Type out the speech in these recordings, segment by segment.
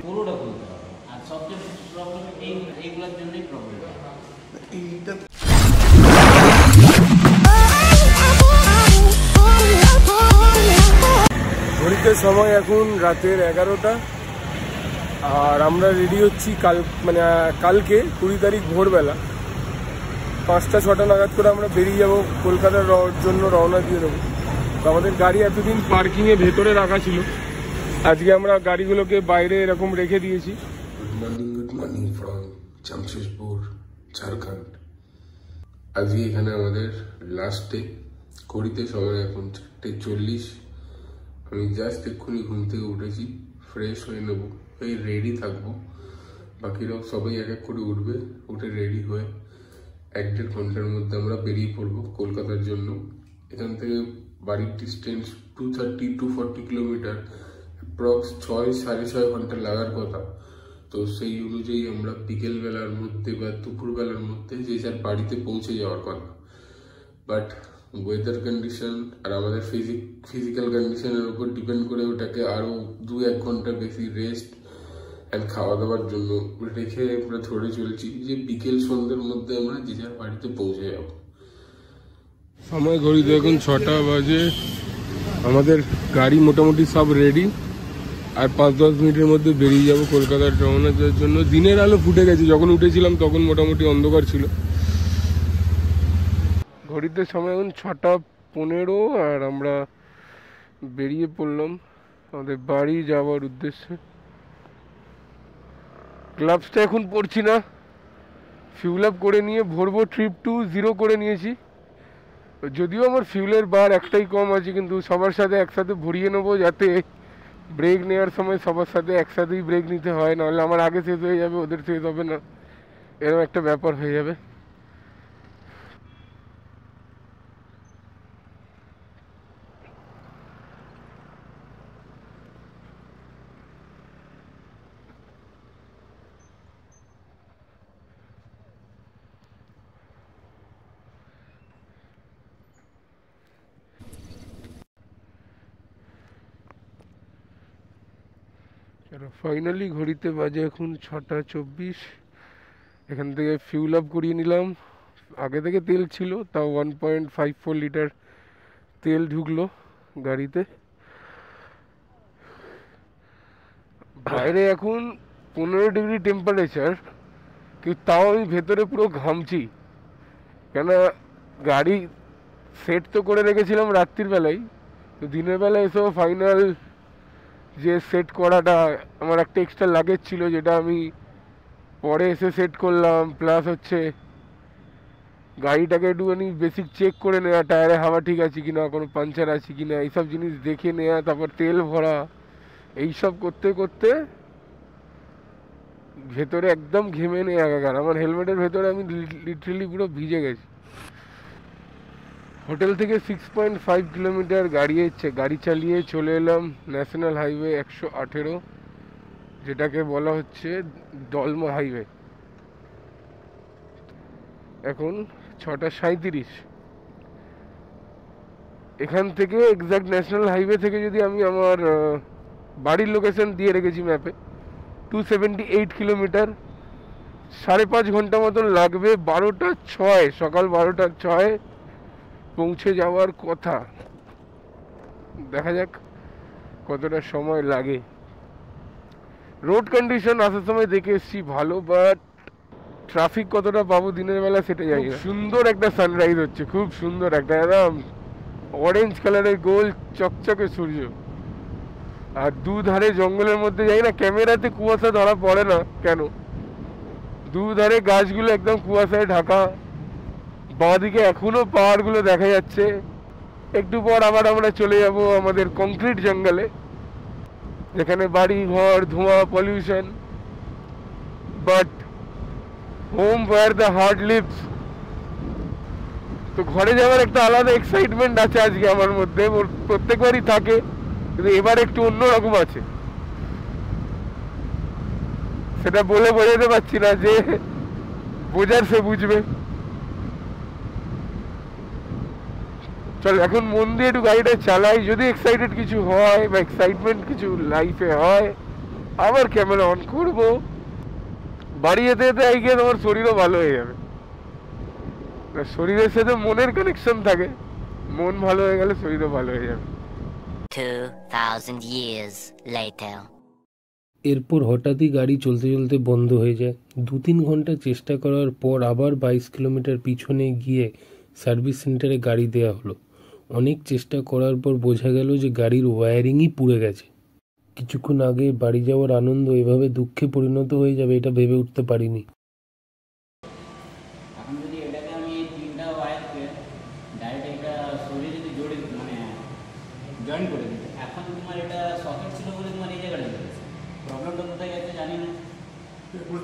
পুরোটা খুলতে হবে। আর সবচেয়ে প্রবলেম এইগুলোর জন্যই প্রবলেম। এইটা ঘড়িতে সময় এখন রাতের 11টা, আর আমরা রেডি হচ্ছি কালকে 20 তারিখ ভোরবেলা 5টা-6টা নাগাদ করে আমরা বেরিয়ে যাব কলকাতার জন্য রওনা দিয়ে দেবো। তো আমাদের গাড়ি এতদিন পার্কিংয়ে ভেতরে রাখা ছিল, আজকে আমরা গাড়িগুলোকে বাইরে এরকম রেখে দিয়েছি। Good morning from Jamshedpur, Jharkhand. আজকে এখানে আমাদের লাস্ট ডে। ঘড়িতে সময় এখন 4:40। আমি জাস্ট এক্ষুনি ঘুম থেকে উঠেছি, ফ্রেশ হয়ে নেবো, এই রেডি থাকবো। বাকিরাও সবাই এক এক করে উঠবে, উঠে রেডি হয়ে 1-1.5 ঘন্টার মধ্যে আমরা বেরিয়ে পড়বো কলকাতার জন্য। এখান থেকে বাড়ির ডিস্টেন্স 230-240 কিলোমিটার, অ্যাপ্রক্স 6-6.5 ঘন্টা লাগার কথা। তো সেই অনুযায়ী আমরা বিকেলবেলার মধ্যে বা দুপুরবেলার মধ্যে যে যার বাড়িতে পৌঁছে যাওয়ার কথা। বাট ওয়েদার কন্ডিশন আর আমাদের ফিজিক্যাল কন্ডিশনের উপর ডিপেন্ড করে ওটাকে আরও 2-1 ঘন্টা বেশি রেস্ট অ্যান্ড খাওয়া দাওয়ার জন্য রেখে আমরা ধরে চলছি যে বিকেল সন্ধ্যের মধ্যে আমরা যে যার বাড়িতে পৌঁছে যাব। সময় ঘড়িতে এখন 6টা বাজে। আমাদের গাড়ি মোটামুটি সব রেডি, আর 5-10 মিনিটের মধ্যে বেরিয়ে যাব কলকাতার রওনা দেওয়ার জন্য। দিনের আলো ফুটে গেছে, যখন উঠেছিলাম তখন মোটামুটি অন্ধকার ছিল। ঘড়িতে সময় এখন 6:15, আর আমরা বেরিয়ে পড়লাম আমাদের বাড়ি যাওয়ার উদ্দেশ্যে। গ্লাভসটা এখন পরছি না, ফিউল আপ করে নিয়ে ভরবো। ট্রিপ টু 0 করে নিয়েছি, যদিও আমার ফিউলের বার একটাই কম আছে, কিন্তু সবার সাথে একসাথে ভরিয়ে নেবো যাতে ব্রেক নেওয়ার সময় সবার সাথে একসাথেই ব্রেক নিতে হয়, নাহলে আমার আগে শেষ হয়ে যাবে, ওদের শেষ হবে না, এরকম একটা ব্যাপার হয়ে যাবে। ফাইনালি ঘড়িতে বাজে এখন 6:24। এখান থেকে ফিউল আপ করিয়ে নিলাম। আগে থেকে তেল ছিল, তাও 1.54 লিটার তেল ঢুকলো গাড়িতে। বাইরে এখন 15 ডিগ্রি টেম্পারেচার, কিন্তু তাও আমি ভেতরে পুরো ঘামছি, কেন গাড়ি সেট তো করে রেখেছিলাম রাত্রির বেলায়, তো দিনের বেলা এসেও ফাইনাল যে সেট করাটা আমার একটা এক্সট্রা লাগেজ ছিল, যেটা আমি পরে এসে সেট করলাম। প্লাস হচ্ছে গাড়িটাকে একটুখানি বেসিক চেক করে নেওয়া, টায়ারে হাওয়া ঠিক আছে কিনা, কোনো পাঞ্চার আছে কিনা, এইসব জিনিস দেখে নেওয়া, তারপর তেল ভরা, এইসব করতে করতে ভেতরে একদম ঘেমে নেই একাকার। আমার হেলমেটের ভেতরে আমি লিটারালি পুরো ভিজে গেছি। হোটেল থেকে 6.5 কিলোমিটার গাড়ি চালিয়ে চলে এলাম ন্যাশনাল হাইওয়ে 118, যেটাকে বলা হচ্ছে দলমা হাইওয়ে। এখন 6:37। এখান থেকে এক্স্যাক্ট ন্যাশনাল হাইওয়ে থেকে যদি আমি আমার বাড়ির লোকেশন দিয়ে রেখেছি ম্যাপে, 278 কিলোমিটার, 5.5 ঘন্টা মতন লাগবে। 12:06, সকাল 12:06 পৌঁছে যাওয়ার কথা। দেখা যাক কতটা সময় লাগে। রোড কন্ডিশন আসার সময় দেখে এসছি ভালো, বাট ট্রাফিক কতটা পাবো দিনের বেলা সেটা জানি না। সুন্দর একটা সানরাইজ হচ্ছে, খুব সুন্দর একটা একদম অরেঞ্জ কালারের গোল চকচকে সূর্য, আর দুধারে জঙ্গলের মধ্যে যাই না, ক্যামেরাতে কুয়াশা ধরা পড়ে না কেন, দুধারে গাছগুলো একদম কুয়াশায় ঢাকা। বাঁদিকে এখনো পাহাড়গুলো দেখা যাচ্ছে। একটু পর আবার আমরা চলে যাব আমাদের কংক্রিট জঙ্গলে, যেখানে বাড়ি ঘর, ধোঁয়া, pollution, but home where the heart lives. তো ঘরে যাওয়ার একটা আলাদা এক্সাইটমেন্ট আছে আজকে আমার মধ্যে, প্রত্যেকবারই থাকে, কিন্তু এবার একটু অন্যরকম আছে। সেটা বলে বোঝাতে পারছি না, যে বোঝার সে বুঝবে। চল এখন মন দিয়ে একটু গাড়িটা চালাই, যদি এক্সাইটেড কিছু হয় বা এক্সাইটমেন্ট কিছু লাইফে হয় আবার ক্যামেরা অন করবো, বাড়ি যেতে যেতে এই গিয়ে তোমার শরীরও ভালো হয়ে যাবে। শরীরের সাথে মনের কানেকশন থাকে, মন ভালো হয়ে গেলে শরীরও ভালো হয়ে যাবে। 2000 years later. এরপর হঠাৎই গাড়ি চলতে চলতে বন্ধ হয়ে যায়। 2-3 ঘন্টা চেষ্টা করার পর আবার 22 কিলোমিটার পিছনে গিয়ে সার্ভিস সেন্টারে গাড়ি দেওয়া হলো। অনেক চেষ্টা করার পর বোঝা গেল যে গাড়ির ওয়্যারিংই পুড়ে গেছে। কিছুক্ষণ আগে বাড়ি যাওয়ার আনন্দ এভাবে দুঃখে পরিণত হয়ে যাবে এটা ভেবে উঠতে পারিনি। এখন যদি এটাকে আমি এই 3টা ওয়্যারকে ডাইরেক্ট একটা শরীরে যদি জয়েন করে দিই, এখন তোমার এটা সকেট ছিল বলে তোমার এই জায়গাটা চলে গেছে। প্রবলেমটা কোথায় গেছে জানি না,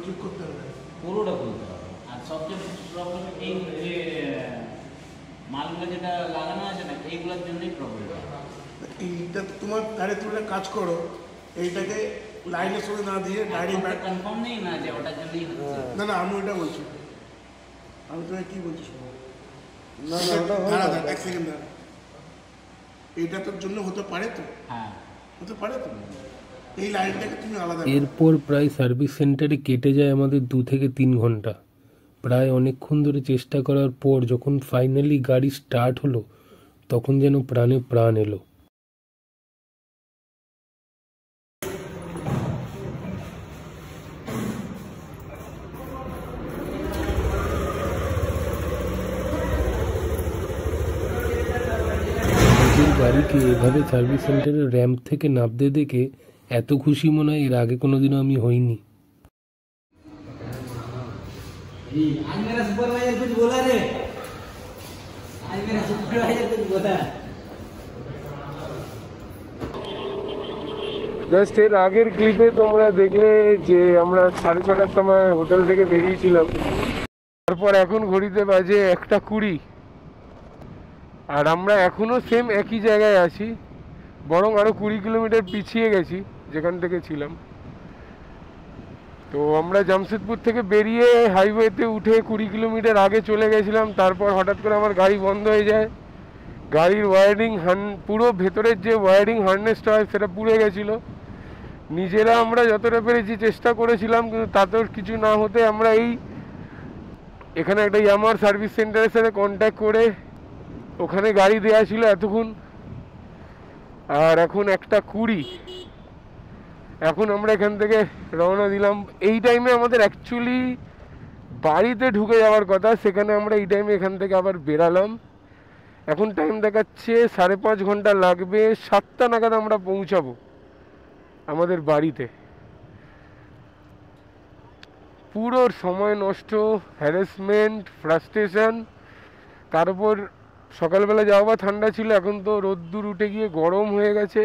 ঠিক করতে হবে, পুরোটা খুলতে হবে। আর সবচেয়ে প্রবলেম এই যে মালগুলো যেটা লাগানো আছে না, এইগুলোর জন্যই প্রবলেম। এইটা তোমার গাড়ি তুলে কাজ করো, এইটাকে লাইনের সঙ্গে না দিয়ে ডাইরেক্ট কনফার্ম নেই না যে ওটার জন্যই হচ্ছে। না না, আমি ওটা বলছি, আমি তোমাকে কি বলছি শোনো। না না, ওটা হয় দাঁড়া না। দাঁড়া, এক সেকেন্ড দাঁড়া। এইটা তোর জন্য হতে পারে তো, হ্যাঁ, হতে পারে তো, এই লাইনটাকে তুমি আলাদা করো। এরপর প্রায় সার্ভিস সেন্টারে কেটে যায় আমাদের 2 থেকে 3 ঘন্টা। প্রায় অনেকক্ষণ ধরে চেষ্টা করার পর যখন ফাইনালি গাড়ি স্টার্ট হলো, তখন যেন প্রাণে প্রাণ এলো। নিজের গাড়িকে এভাবে সার্ভিস সেন্টারের র্যাম্প থেকে নামতে দেখে এত খুশি মনে হয় এর আগে কোনোদিনও আমি হইনি। आज मेरा सुपरवाइजर कुछ बोला रे, आज मेरा सुपरवाइजर कुछ बोला। জাস্ট এর আগের ক্লিপে তোমরা দেখলে যে আমরা 6:30টার সময় হোটেল থেকে বেরিয়েছিলাম, তারপর এখন ঘড়িতে বাজে 1:20, আর আমরা এখনো সেম একই জায়গায় আছি, বরং আরো 20 কিলোমিটার পিছিয়ে গেছি যেখান থেকে ছিলাম। তো আমরা জামশেদপুর থেকে বেরিয়ে হাইওয়েতে উঠে 20 কিলোমিটার আগে চলে গেছিলাম। তারপর হঠাৎ করে আমার গাড়ি বন্ধ হয়ে যায়, গাড়ির ওয়্যারিং পুরো ভেতরের যে ওয়্যারিং হার্নেসটা হয় সেটা পুড়ে গেছিলো। নিজেরা আমরা যতটা পেরেছি চেষ্টা করেছিলাম, কিন্তু তাতেও কিছু না হতে আমরা এখানে একটা ইয়ামার সার্ভিস সেন্টারের সাথে কন্ট্যাক্ট করে ওখানে গাড়ি দেওয়া ছিল এতক্ষণ। আর এখন 1:20, এখন আমরা এখান থেকে রওনা দিলাম। এই টাইমে আমাদের অ্যাকচুয়ালি বাড়িতে ঢুকে যাওয়ার কথা, সেখানে আমরা এই টাইমে এখান থেকে আবার বেরালাম। এখন টাইম দেখাচ্ছে 5.5 ঘন্টা লাগবে, 7টা নাগাদ আমরা পৌঁছাবো আমাদের বাড়িতে। পুরো সময় নষ্ট, হ্যারাসমেন্ট, ফ্রাস্ট্রেশন। তার উপর সকালবেলা যাওয়া ঠান্ডা ছিল, এখন তো রোদ্দুর উঠে গিয়ে গরম হয়ে গেছে।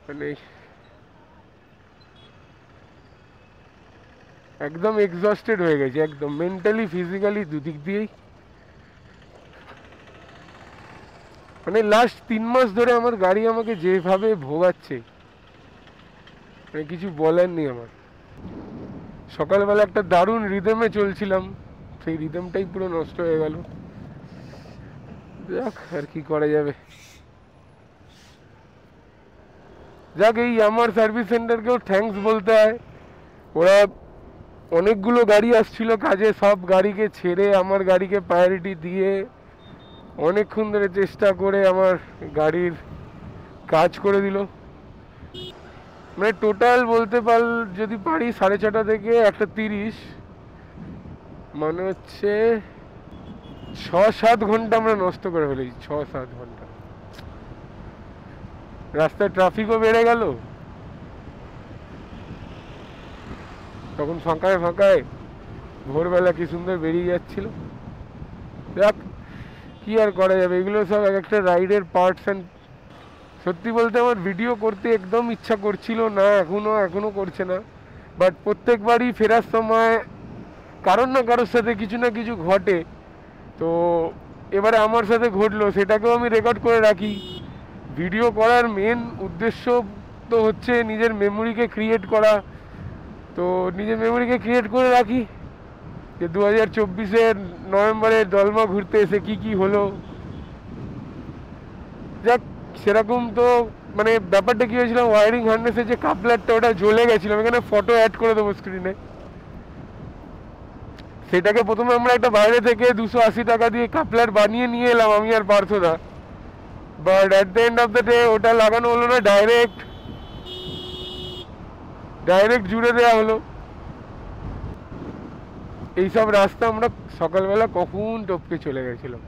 মানে একদম এক্সস্টেড হয়ে গেছে, একদম মেন্টালি ফিজিক্যালি দুদিক দিয়েই। মানে লাস্ট 3 মাস ধরে আমার গাড়ি আমাকে যেভাবে ভোগাচ্ছে, মানে কিছু বলার নেই আমার। সকালবেলা একটা দারুণ রিদমে চলছিলাম, সেই রিদমটাই পুরো নষ্ট হয়ে গেল। যাক, আর কি করা যাবে। যাক, এই আমার সার্ভিস সেন্টারকেও থ্যাঙ্কস বলতে হয়। ওরা অনেকগুলো গাড়ি আসছিল কাজে, সব গাড়িকে ছেড়ে আমার গাড়িকে প্রায়োরিটি দিয়ে অনেকক্ষণ ধরে চেষ্টা করে আমার গাড়ির কাজ করে দিল। মানে টোটাল বলতে যদি পারি 6:30 থেকে 1:30, মানে হচ্ছে 6-7 ঘন্টা আমরা নষ্ট করে ফেলেছি। 6-7 ঘন্টা। রাস্তায় ট্রাফিকও বেড়ে গেল, তখন ফাঁকায় ফাঁকায় ভোরবেলা কি সুন্দর বেরিয়ে যাচ্ছিল। দেখ, কি আর করা যাবে, এগুলো সব এক একটা রাইডের পার্টস। অ্যান্ড সত্যি বলতে আমার ভিডিও করতে একদম ইচ্ছা করছিল না, এখনো করছে না। বাট প্রত্যেকবারই ফেরার সময় কারোর না কারোর সাথে কিছু না কিছু ঘটে। তো এবারে আমার সাথে ঘটলো, সেটাকেও আমি রেকর্ড করে রাখি। ভিডিও করার মেন উদ্দেশ্য তো হচ্ছে নিজের মেমোরিকে ক্রিয়েট করা। তো নিজের মেমোরিকে ক্রিয়েট করে রাখি যে 2024-এর নভেম্বরে দলমা ঘুরতে এসে কি হলো। যাক, সেরকম তো মানে ব্যাপারটা কি হয়েছিল, ওয়ারিং হার্নেসের যে কাপলারটা ওটা জ্বলে গেছিলো, আমি এখানে ফটো অ্যাড করে দেবো স্ক্রিনে। সেটাকে প্রথমে আমরা একটা বাইরে থেকে 280 টাকা দিয়ে কাপলার বানিয়ে নিয়ে এলাম আমি আর পার্থদা, but at the end of the day ওটা লাগানো হলো না, ডাইরেক্ট জুড়ে দেওয়া হলো। এইসব রাস্তা আমরা সকালবেলা কখন টপকে চলে গেছিলাম।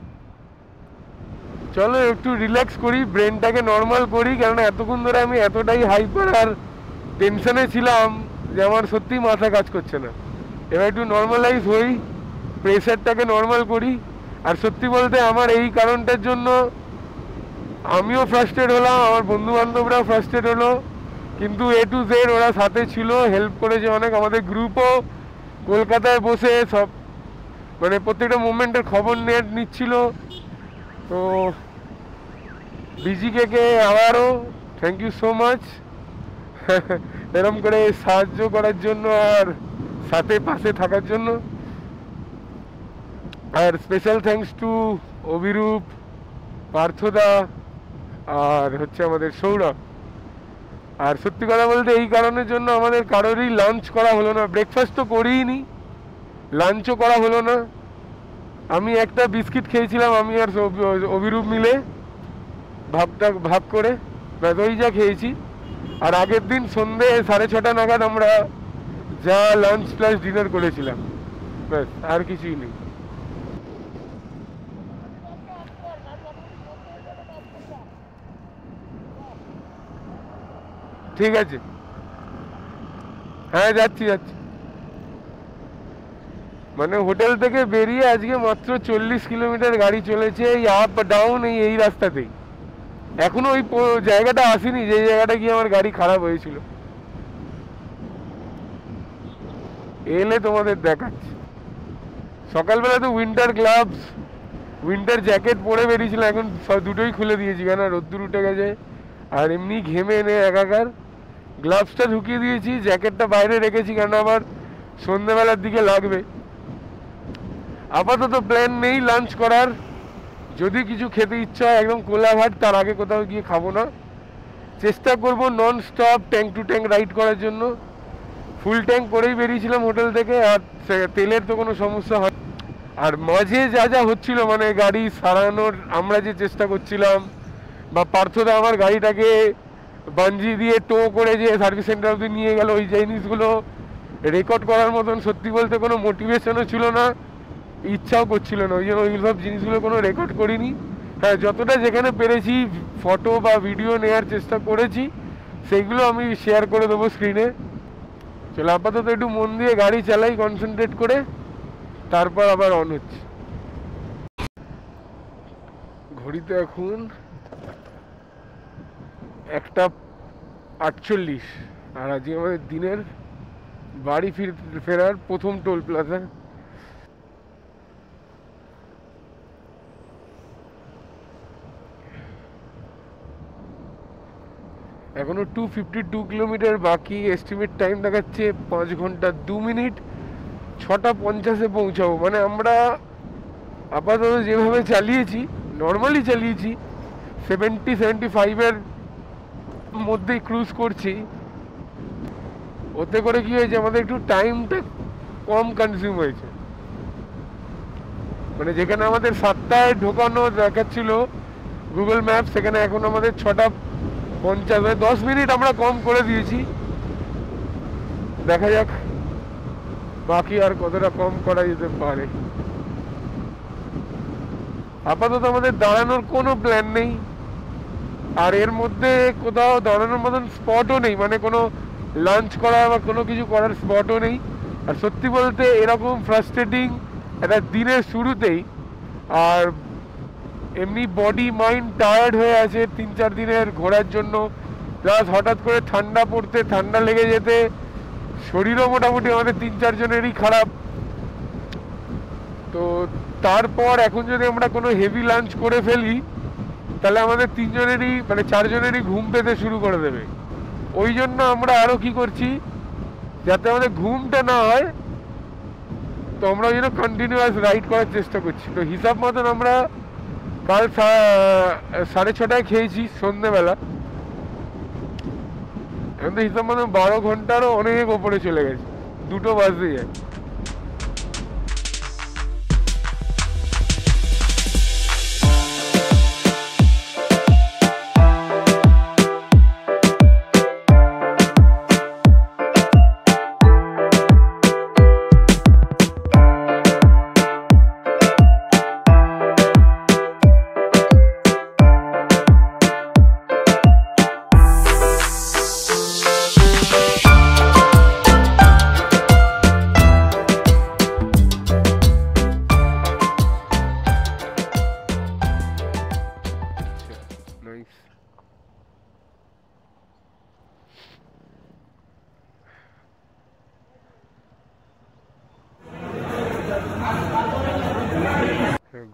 চলো একটু রিল্যাক্স করি, ব্রেনটাকে নর্মাল করি, কেননা এতক্ষণ ধরে আমি এতটাই হাইপার আর টেনশনে ছিলাম যে আমার সত্যি মাথা কাজ করছে না। এবার একটু নর্মালাইজ হই, প্রেশারটাকে নর্মাল করি। আর সত্যি বলতে আমার এই কারণটার জন্য আমিও ফ্রাস্ট্রেট হলাম, আমার বন্ধু বান্ধবরাও ফ্রাস্ট্রেট হলো, কিন্তু A to Z ওরা সাথে ছিল, হেল্প করেছে অনেক। আমাদের গ্রুপও কলকাতায় বসে সব মানে প্রত্যেকটা মুভমেন্টের খবর নিচ্ছিল। তো বিজিকে আবারও থ্যাংক ইউ সো মাচ এরম করে সাহায্য করার জন্য আর সাথে পাশে থাকার জন্য। আর স্পেশাল থ্যাঙ্কস টু অভিরূপ, পার্থদা আর হচ্ছে আমাদের সৌরভ। আর সত্যি কথা বলতে এই কারণের জন্য আমাদের কারোরই লাঞ্চ করা হলো না, ব্রেকফাস্ট তো করিই নি, লাঞ্চও করা হলো না। আমি একটা বিস্কিট খেয়েছিলাম আমি আর অভিরূপ মিলে ভাগ করে, ব্যাস ওই যা খেয়েছি। আর আগের দিন সন্ধে 6:30 নাগাদ আমরা যা লাঞ্চ প্লাস ডিনার করেছিলাম, ব্যাস আর কিছুই নেই। ঠিক আছে, হ্যাঁ যাচ্ছি। মানে হোটেল থেকে বেরিয়ে আজকে মাত্র 40 কিলোমিটার গাড়ি চলেছে, এই আপ ডাউন এই রাস্তাতেই। এখনো ওই জায়গাটা আসেনি যে জায়গাটা গিয়ে আমার গাড়ি খারাপ হয়েছিল। এলে তোমাদের দেখাচ্ছি। সকালবেলা তো উইন্টার গ্লাভস, উইন্টার জ্যাকেট পরে বেরিয়েছিলাম, এখন সব দুটোই খুলে দিয়েছি কেন রোদ্দুর উঠে গেছে আর এমনি ঘেমে এনে একাকার। গ্লাভসটা ঢুকিয়ে দিয়েছি, জ্যাকেটটা বাইরে রেখেছি কেন আবার সন্ধ্যেবেলার দিকে লাগবে। আপাতত প্ল্যান নেই লাঞ্চ করার, যদি কিছু খেতে ইচ্ছা হয় একদম কোলাঘাট, তার আগে কোথাও গিয়ে খাবো না। চেষ্টা করব non stop tank to tank ride করার জন্য। ফুল ট্যাঙ্ক করেই বেরিয়েছিলাম হোটেল থেকে, আর তেলের তো কোনো সমস্যা হয়। আর মাঝে যা হচ্ছিল মানে গাড়ি সারানোর আমরা যে চেষ্টা করছিলাম, বা পার্থদা আমার গাড়িটাকে বাঞ্জি দিয়ে টো করে যে সার্ভিস সেন্টার অবধি নিয়ে গেল, ওই জিনিসগুলো রেকর্ড করার মতন সত্যি বলতে কোনো মোটিভেশনও ছিল না, ইচ্ছাও করছিল না, ওই জন্য ওই সব জিনিসগুলো কোনো রেকর্ড করিনি। হ্যাঁ, যতটা যেখানে পেরেছি ফটো বা ভিডিও নেওয়ার চেষ্টা করেছি, সেইগুলো আমি শেয়ার করে দেবো স্ক্রিনে। চলো আপাতত একটু মন দিয়ে গাড়ি চালাই কনসেন্ট্রেট করে, তারপর আবার অন হচ্ছে। ঘড়িতে এখন 1:48, আর আজকে আমাদের দিনের বাড়ি ফেরার প্রথম টোল প্লাজা। এখনো 252 কিলোমিটার বাকি, এস্টিমেট টাইম দেখাচ্ছে 5 ঘন্টা 2 মিনিট। 6:50-এ পৌঁছাবো। মানে আমরা আপাতত যেভাবে চালিয়েছি, নর্মালি চালিয়েছি, 70-75-এর মধ্যেই ক্রুজ করছি। ওতে করে কি হয়েছে, আমাদের একটু টাইমটা কম কনজিউম হয়েছে। মানে যেখানে আমাদের 7টায় ঢোকানো দেখাচ্ছিল গুগল ম্যাপ, সেখানে এখন আমাদের 6:50, 10 মিনিট আমরা কম করে দিয়েছি। দেখা যাক বাকি আর কতটা কম করা যেতে পারে। আপাতত আমাদের দাঁড়ানোর কোনো প্ল্যান নেই, আর এর মধ্যে কোথাও দাঁড়ানোর মতন স্পটও নেই, মানে কোনো লাঞ্চ করা বা কোনো কিছু করার স্পটও নেই। আর সত্যি বলতে এরকম ফ্রাস্ট্রেটিং একটা দিনের শুরুতেই, আর এমনি বডি মাইন্ড টায়ার্ড হয়ে আছে 3-4 দিনের ঘোরার জন্য, প্লাস হঠাৎ করে ঠান্ডা পড়তে, ঠান্ডা লেগে যেতে শরীরও মোটামুটি আমাদের 3-4 জনেরই খারাপ। তো তারপর এখন যদি আমরা কোনো হেভি লাঞ্চ করে ফেলি, তাহলে আমাদের 3 জনেরই মানে 4 জনেরই ঘুম পেতে শুরু করে দেবে। ওই জন্য আমরা আরও কি করছি, যাতে আমাদের ঘুমটা না হয়, তো আমরা ওই জন্য কন্টিনিউয়াস রাইড করার চেষ্টা করছি। তো হিসাব মতন আমরা কাল 6:30টায় খেয়েছি সন্ধ্যেবেলা, এখন তো হিসাব মতো 12 ঘন্টারও অনেক ওপরে চলে গেছে, 2টো বাজতে যায়।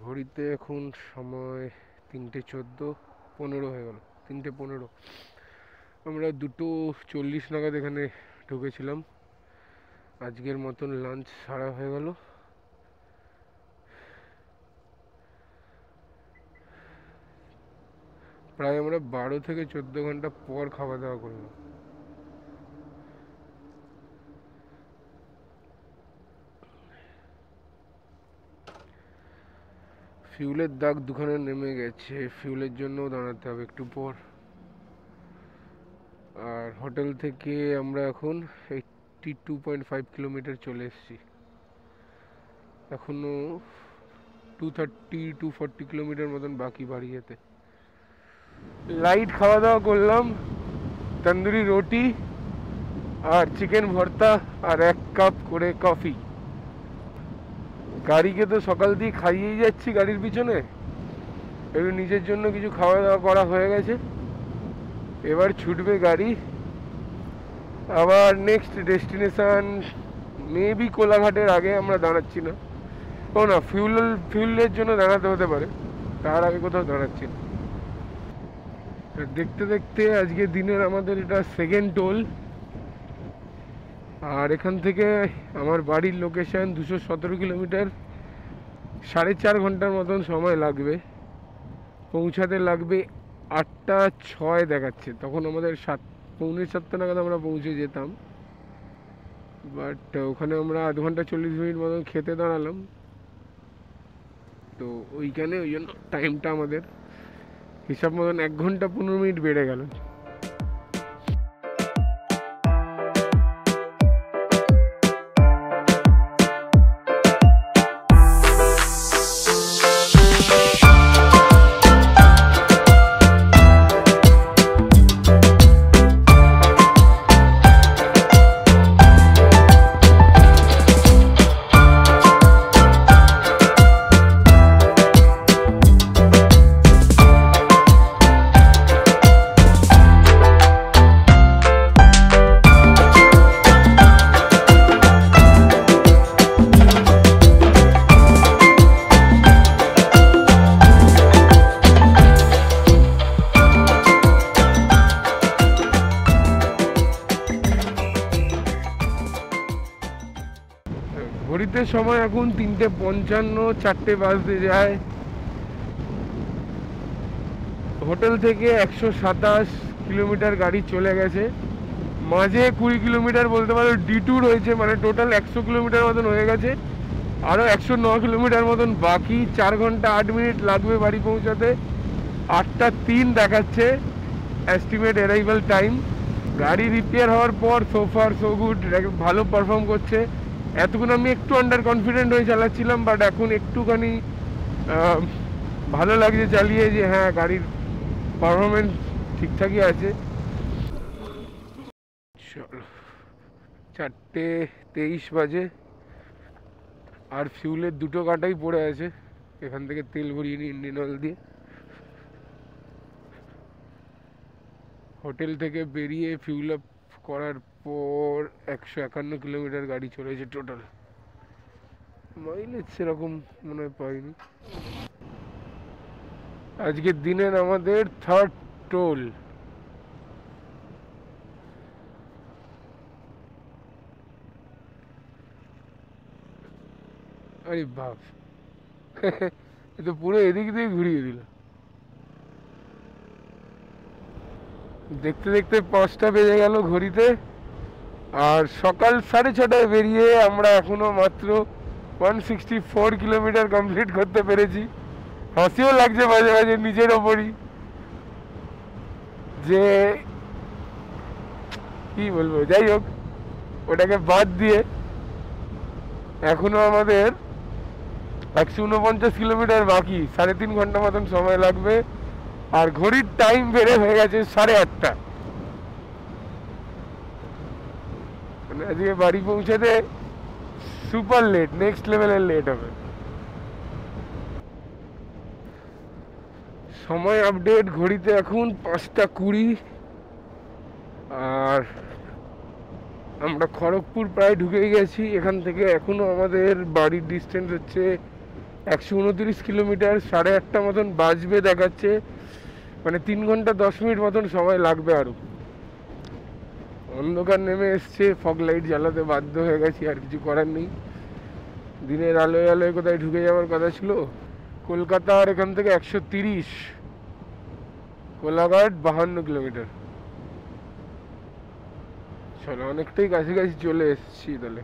ঘড়িতে এখন সময় 3:14, 15 হয়ে গেল, 3:15। আমরা 2:40 নাগাদ এখানে ঢুকেছিলাম। আজকের মতন লাঞ্চ সারা হয়ে গেল। প্রায় আমরা 12 থেকে 14 ঘন্টা পর খাওয়া দাওয়া করলাম। ফিউলের দাগ দুখানে নেমে গেছে, ফিউলের জন্য দাঁড়াতে হবে একটু পর। আর হোটেল থেকে আমরা এখন 82.5 কিলোমিটার চলে এসেছি। এখনো 230-240 কিলোমিটার মতন বাকি বাড়ি যেতে। লাইট খাওয়া দাওয়া করলাম, তন্দুরি রুটি আর চিকেন ভর্তা আর 1 কাপ করে কফি। গাড়িকে তো সকাল দিয়ে খাইয়েই যাচ্ছি গাড়ির পিছনে, একটু নিজের জন্য কিছু খাওয়া দাওয়া করা হয়ে গেছে। এবার ছুটবে গাড়ি আবার নেক্সট ডেস্টিনেশন, মেবি কোলাঘাটের আগে আমরা দাঁড়াচ্ছি না, ও না ফিউলের জন্য দাঁড়াতে হতে পারে, তার আগে কোথাও দাঁড়াচ্ছি না। দেখতে দেখতে আজকে দিনের আমাদের এটা সেকেন্ড টোল। আর এখান থেকে আমার বাড়ির লোকেশন 217 কিলোমিটার, 4.5 ঘন্টার মতন সময় লাগবে। পৌঁছাতে লাগবে 8:06 দেখাচ্ছে, তখন আমাদের 7:45 নাগাদ আমরা পৌঁছে যেতাম। বাট ওখানে আমরা 1 ঘন্টা 40 মিনিট মতন খেতে দাঁড়ালাম, তো ওইখানে ওই জন্য টাইমটা আমাদের হিসাব মতন 1 ঘন্টা 15 মিনিট বেড়ে গেল। ঘড়িতে সময় এখন 3:55, 4টে বাজতে যায়। হোটেল থেকে 127 কিলোমিটার গাড়ি চলে গেছে, মাঝে 20 কিলোমিটার বলতে পারো ডিটুর হয়েছে, মানে টোটাল 100 কিলোমিটার মতন হয়ে গেছে। আরও 109 কিলোমিটার মতন বাকি, 4 ঘন্টা 8 মিনিট লাগবে বাড়ি পৌঁছাতে। 8:03 দেখাচ্ছে এস্টিমেট অ্যারাইভাল টাইম। গাড়ি রিপেয়ার হওয়ার পর সো ফার সো গুড, ভালো পারফর্ম করছে। এতক্ষণ আমি একটু আন্ডার কনফিডেন্ট হয়ে চালাচ্ছিলাম, বাট এখন একটুখানি ভালো লাগছে চালিয়ে, যে হ্যাঁ গাড়ির পারফরমেন্স ঠিকঠাকই আছে। চলো 4:23 বাজে, আর ফিউলের 2টো কাটাই পড়ে আছে, এখান থেকে তেল ভরিয়ে নিই ইন্ডিয়ান অয়েল দিয়ে। হোটেল থেকে বেরিয়ে ফিউল আপ করার পর 151 কিলোমিটার গাড়ি চলেছে টোটাল। মাইলেজ সেরকম মনে হয় পাইনি। আজকের দিনের আমাদের 3rd টোল। আরে বাপ, এ তো পুরো এদিক দিয়ে ঘুরিয়ে দিল। দেখতে দেখতে 5টা বেজে গেল ঘড়িতে। আর সকাল 6:30টায় বেরিয়ে আমরা এখনো মাত্র 164 কিলোমিটার কমপ্লিট করতে পেরেছি। হাসিও লাগছে মাঝে মাঝে নিজের ওপরই, যে কি বলবো। যাই হোক, ওটাকে বাদ দিয়ে এখনো আমাদের 149 কিলোমিটার বাকি, 3.5 ঘন্টা মতন সময় লাগবে। আর ঘড়ির টাইম বেড়ে হয়ে গেছে 8:30। মানে আজকে বাড়ি পৌঁছাতে সুপার লেট, নেক্সট লেভেলের লেট হবে। সময় আপডেট, ঘড়িতে এখন 5:20। আর আমরা খড়গপুর প্রায় ঢুকে গেছি। এখান থেকে এখনো আমাদের বাড়ির ডিস্টেন্স হচ্ছে 129 কিলোমিটার। 8:30 মতন বাজবে দেখাচ্ছে, মানে 3 ঘন্টা 10 মিনিট মতন সময় লাগবে আরো। অন্ধকার নেমে এসছে, ফগ লাইট জ্বালাতে বাধ্য হয়ে গেছি, আর কিছু করার নেই। দিনের আলোয় আলোয় কোথায় ঢুকে যাওয়ার কথা ছিল। কলকাতার এখান থেকে 130, কোলাঘাট 52 কিলোমিটার। চলো, অনেকটাই কাছাকাছি চলে এসেছি তাহলে।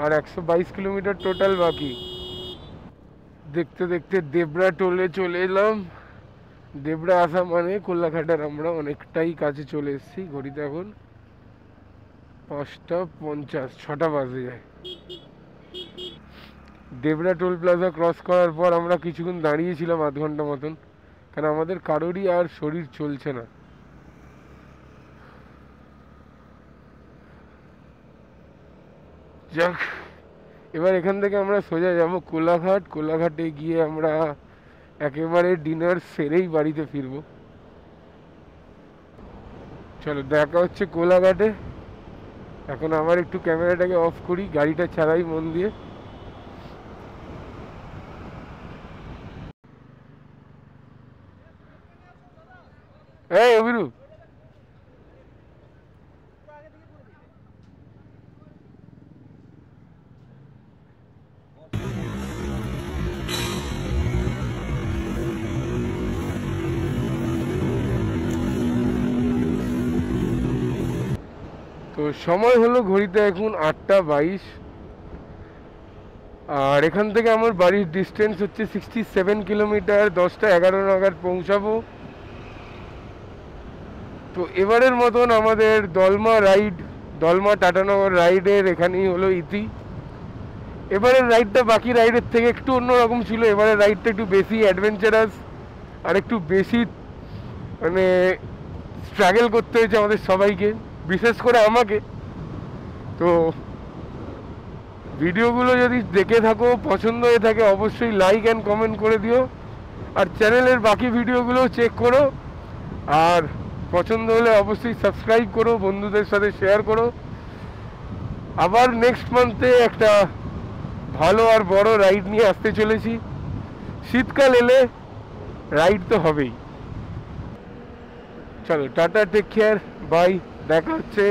আর 122 কিলোমিটার টোটাল বাকি। দেখতে দেখতে দেবরা টোলে চলে এলাম। দেবরা আসা মানে কোলাঘাটের আমরা অনেকটাই কাছে চলে এসেছি। ঘড়িতে এখন 5:50, 6টা বাজে যায়। দেবরা টোল প্লাজা ক্রস করার পর আমরা কিছুক্ষণ দাঁড়িয়েছিলাম, আধ ঘন্টা মতন, কারণ আমাদের কারোরই আর শরীর চলছে না। যাক, এবার এখান থেকে আমরা সোজা যাব কোলাঘাট। কোলাঘাটে গিয়ে আমরা একেবারে ডিনার সেরেই বাড়িতে ফিরবো। চলো, দেখা হচ্ছে কোলাঘাটে। এখন আবার একটু ক্যামেরাটাকে অফ করি, গাড়িটা চালাই মন দিয়ে। এই অভিরূপ, তো সময় হলো ঘড়িতে এখন 8:22। আর এখান থেকে আমার বাড়ির ডিস্টেন্স হচ্ছে 67 কিলোমিটার। 10:11 নাগাদ পৌঁছাবো। তো এবারের মতন আমাদের দলমা টাটানগর রাইডের এখানেই হলো ইতি। এবারের রাইডটা বাকি রাইডের থেকে একটু অন্যরকম ছিল। এবারের রাইডটা একটু বেশি অ্যাডভেঞ্চারাস, আর একটু বেশি মানে স্ট্রাগল করতে হয়েছে আমাদের সবাইকে, বিশেষ করে আমাকে। তো ভিডিওগুলো যদি দেখে থাকো, পছন্দ হয়ে থাকে, অবশ্যই লাইক অ্যান্ড কমেন্ট করে দিও। আর চ্যানেলের বাকি ভিডিওগুলো চেক করো। আর পছন্দ হলে অবশ্যই সাবস্ক্রাইব করো, বন্ধুদের সাথে শেয়ার করো। আবার নেক্সট মান্থে একটা ভালো আর বড় রাইড নিয়ে আসতে চলেছি। শীতকাল এলে রাইড তো হবেই। চলো, টাটা, টেক কেয়ার, বাই। দেখা হচ্ছে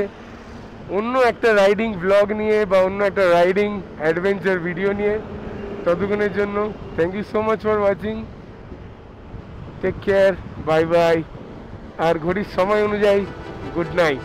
অন্য একটা রাইডিং ব্লগ নিয়ে বা অন্য একটা রাইডিং অ্যাডভেঞ্চার ভিডিও নিয়ে। ততক্ষণের জন্য thank you so much for watching. Take care, bye bye. আর ঘড়ির সময় অনুযায়ী গুড নাইট।